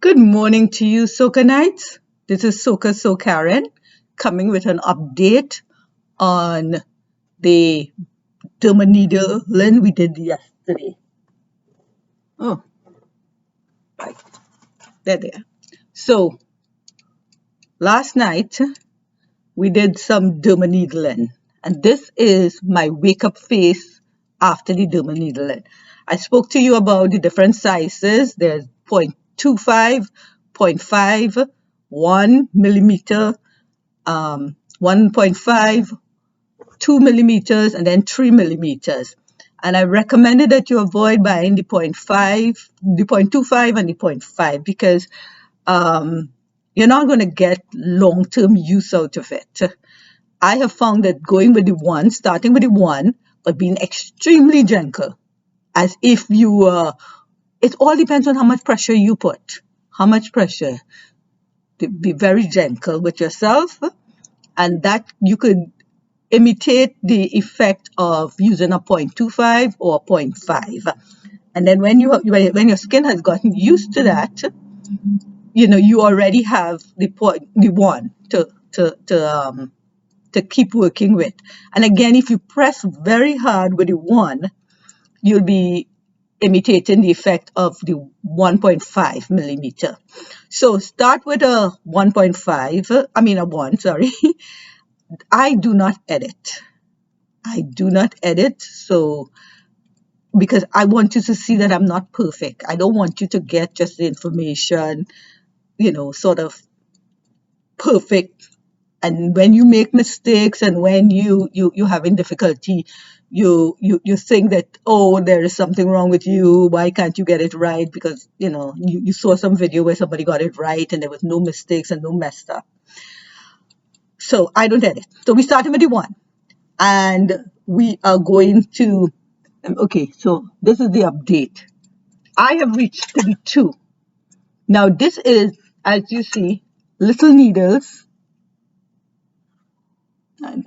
Good morning to you, SoKaNites. This is SoKa So Karen coming with an update on the Derma Needling we did yesterday. Oh, right. There. So, last night we did some Derma Needling, and this is my wake up face after the Derma Needling. I spoke to you about the different sizes. There's 0.25, zero point 0.5, 1 millimeter, 1.5, 2 millimeters, and then 3 millimeters. And I recommended that you avoid buying the 0.5, the 0.25, and the 0.5 because you're not going to get long-term use out of it. I have found that going with the one, starting with the one, but being extremely gentle, as if you it all depends on how much pressure you put. How much pressure. Be very gentle with yourself, and that you could imitate the effect of using a 0.25 or 0.5. And then when when your skin has gotten used to that, you already have the one to keep working with. And again, if you press very hard with the one, you'll be imitating the effect of the 1.5 millimeter. So start with a 1.5, a 1, sorry. I do not edit. I do not edit, so because I want you to see that I'm not perfect. I don't want you to get just the information, sort of perfect. And when you make mistakes and when you having difficulty, you think that, oh, there is something wrong with you. Why can't you get it right? Because you saw some video where somebody got it right and there was no mistakes and no messed up. So I don't edit. So we started with the one. And we are going to, okay, so this is the update. I have reached 32. Now this is, as you see, little needles.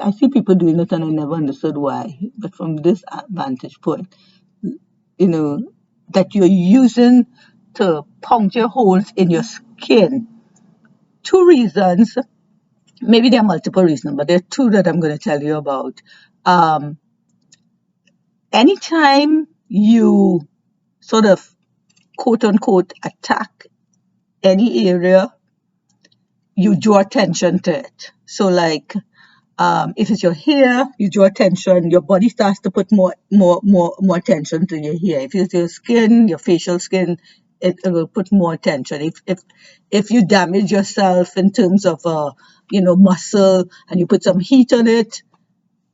I see people doing it and I never understood why, but from this vantage point, that you're using to puncture holes in your skin. Two reasons, maybe there are multiple reasons, but there are two that I'm going to tell you about. Anytime you sort of quote unquote attack any area, you draw attention to it. So like if it's your hair, you draw attention, your body starts to put more attention to your hair. If it's your skin, your facial skin, it will put more attention. If you damage yourself in terms of muscle and you put some heat on it,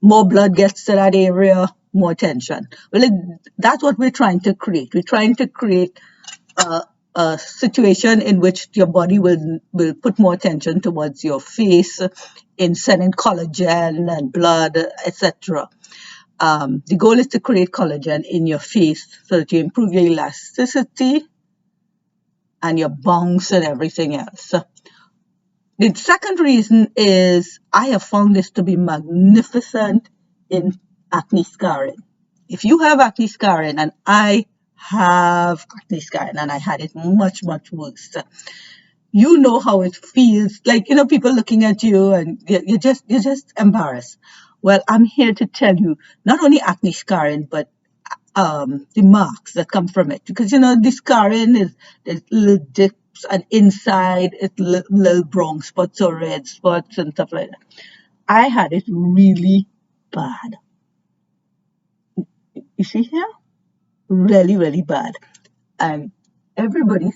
more blood gets to that area, more attention. Well, that's what we're trying to create. We're trying to create a situation in which your body will put more attention towards your face in sending collagen and blood, etc. The goal is to create collagen in your face so that you improve your elasticity and your bounce and everything else. The second reason is I have found this to be magnificent in acne scarring. If you have acne scarring, and I have acne scarring and I had it much, much worse, you know how it feels. Like, people looking at you and you're just embarrassed. Well, I'm here to tell you not only acne scarring, but the marks that come from it. Because, the scarring is there's little dips and inside it's little brown spots or red spots and stuff like that. I had it really bad. You see here? Really, really bad. And everybody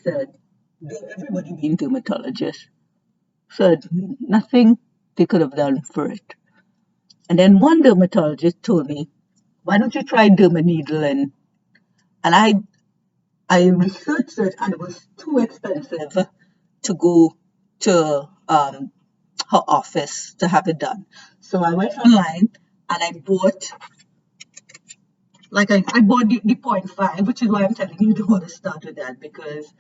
being dermatologists, said nothing they could have done for it. And then one dermatologist told me, why don't you try derma needling? And I researched it and it was too expensive to go to her office to have it done. So I went online and I bought I bought the 0.5, which is why I'm telling you to start with that, because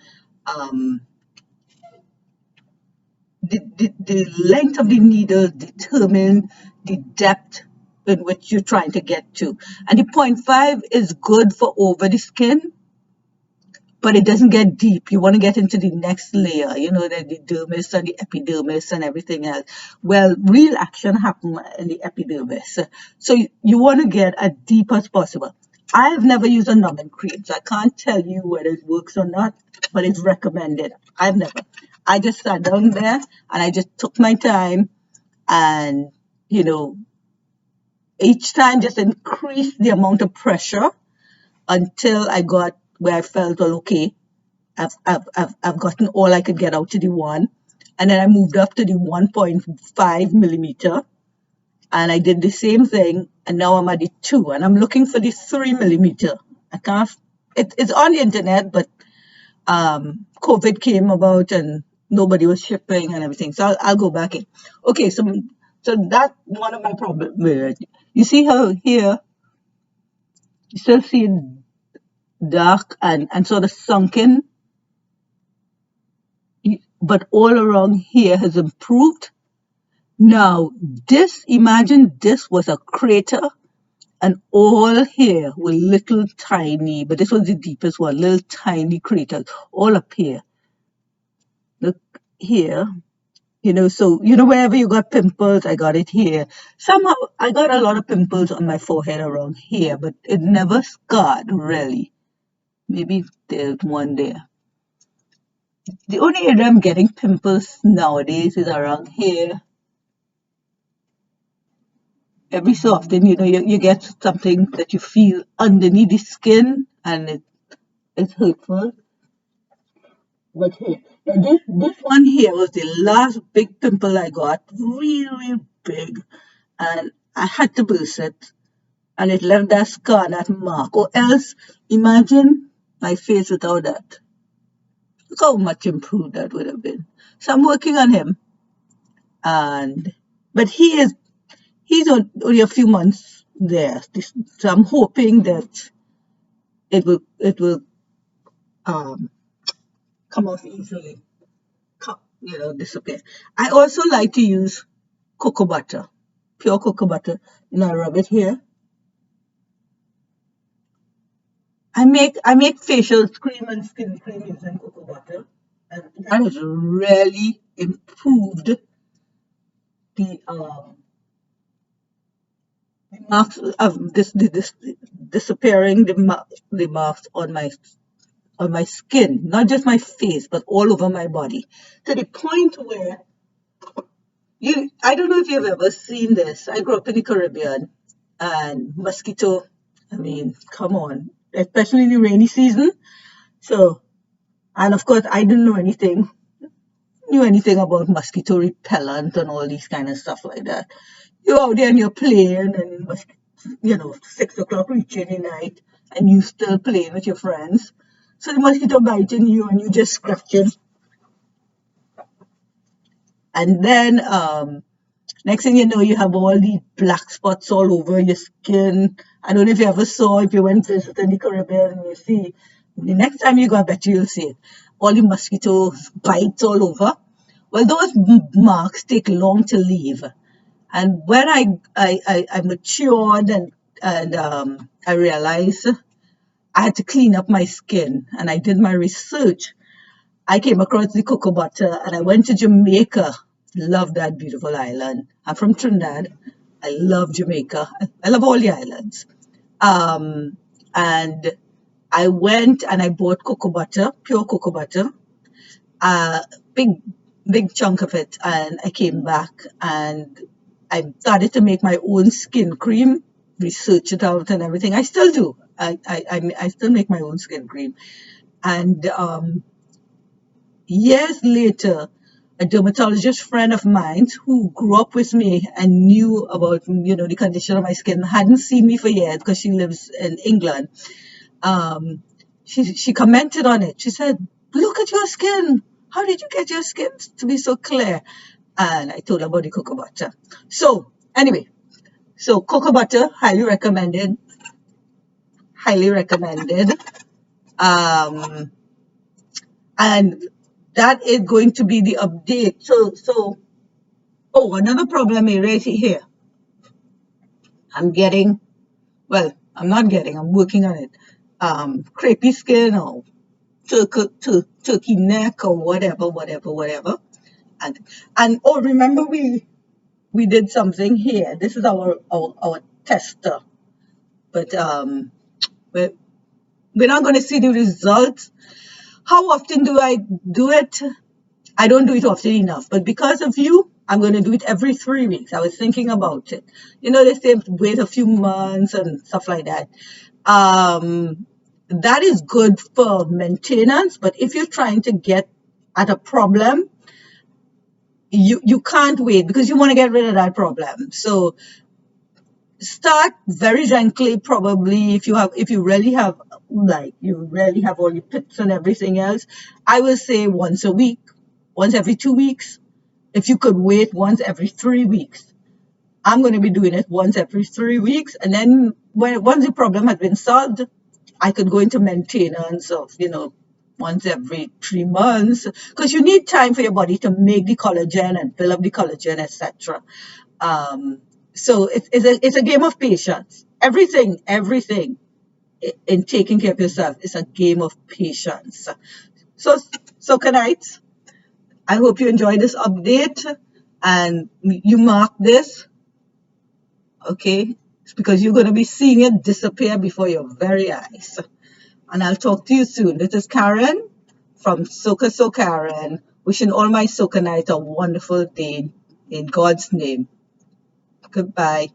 the length of the needle determines the depth in which you're trying to get to. And the 0.5 is good for over the skin, but it doesn't get deep. You want to get into the next layer, the dermis and the epidermis and everything else. Well, real action happens in the epidermis. So you want to get as deep as possible. I have never used a numbing cream, so I can't tell you whether it works or not, but it's recommended. I've never. I just sat down there and I just took my time and, each time just increased the amount of pressure until I got where I felt, well, okay, I've gotten all I could get out to the one. And then I moved up to the 1.5 millimeter. And I did the same thing. And now I'm at the 2. And I'm looking for the 3 millimeter. I can't, it's on the internet, but COVID came about and nobody was shipping and everything. So I'll go back in. Okay, so that's one of my problems. You see how here, you still see it dark and sort of sunken, but all around here has improved. Now, imagine this was a crater, and all here were little tiny, but this was the deepest one, little tiny craters, all up here. Look here, so, wherever you got pimples, I got it here. Somehow, I got a lot of pimples on my forehead around here, but it never scarred, really. Maybe there's one there. The only area I'm getting pimples nowadays is around here. Every so often, you get something that you feel underneath the skin and it's hurtful. But here, now this one here was the last big pimple I got, real big, and I had to burst it, and it left that scar, that mark. Or else, imagine my face without that. Look how much improved that would have been. So I'm working on him, but he's only a few months there. So I'm hoping that it will come off easily, disappear. I also like to use cocoa butter, pure cocoa butter. I rub it here. I make facial cream and skin cream using cocoa butter, and that has really improved the marks of this disappearing the marks on my skin, not just my face, but all over my body, to the point where I don't know if you've ever seen this. I grew up in the Caribbean, and mosquito, I mean, come on, especially in the rainy season. So, and of course, I didn't know anything about mosquito repellent and all these kind of stuff like that. You're out there and you're playing, and 6 o'clock reaching the night, and you still playing with your friends. So the mosquito biting you, and you just scratching. And then next thing you know, you have all these black spots all over your skin. I don't know if you ever saw, if you went visiting the Caribbean, and you see, the next time you go, I bet you'll see it. All the mosquito bites all over. Well, those marks take long to leave. And when I matured and I realized I had to clean up my skin, and I did my research, I came across the cocoa butter, and I went to Jamaica. Love that beautiful island. I'm from Trinidad. I love Jamaica. I love all the islands. And I went and I bought cocoa butter, pure cocoa butter, big chunk of it, and I came back and I started to make my own skin cream, research it out and everything. I still do. I still make my own skin cream. And years later, a dermatologist friend of mine who grew up with me and knew about, the condition of my skin, hadn't seen me for years because she lives in England. She commented on it. She said, "Look at your skin. How did you get your skin to be so clear?" And I told her about the cocoa butter. So anyway, cocoa butter, highly recommended. Highly recommended. And that is going to be the update. Another problem right here. I'm not getting, I'm working on it. Crepey skin or turkey neck or whatever. And oh, remember we did something here. This is our tester, but we're, we're not going to see the results. How often do I do it? I don't do it often enough, but because of you, I'm going to do it every 3 weeks. I was thinking about it. They say wait a few months and stuff like that. That is good for maintenance, but if you're trying to get at a problem, you can't wait because you want to get rid of that problem. So start very gently, probably if you really have all your pits and everything else. I will say once a week, once every 2 weeks. If you could wait once every 3 weeks, I'm going to be doing it once every 3 weeks, and then once the problem has been solved, I could go into maintenance of once every 3 months, because you need time for your body to make the collagen and build up the collagen, etc. Um, so it's a game of patience. Everything in taking care of yourself is a game of patience. So Kanites, I hope you enjoyed this update and you mark this, okay? It's because you're going to be seeing it disappear before your very eyes. And I'll talk to you soon. This is Karen from SoKa So Karen, wishing all my SoKaNites a wonderful day in God's name. Goodbye.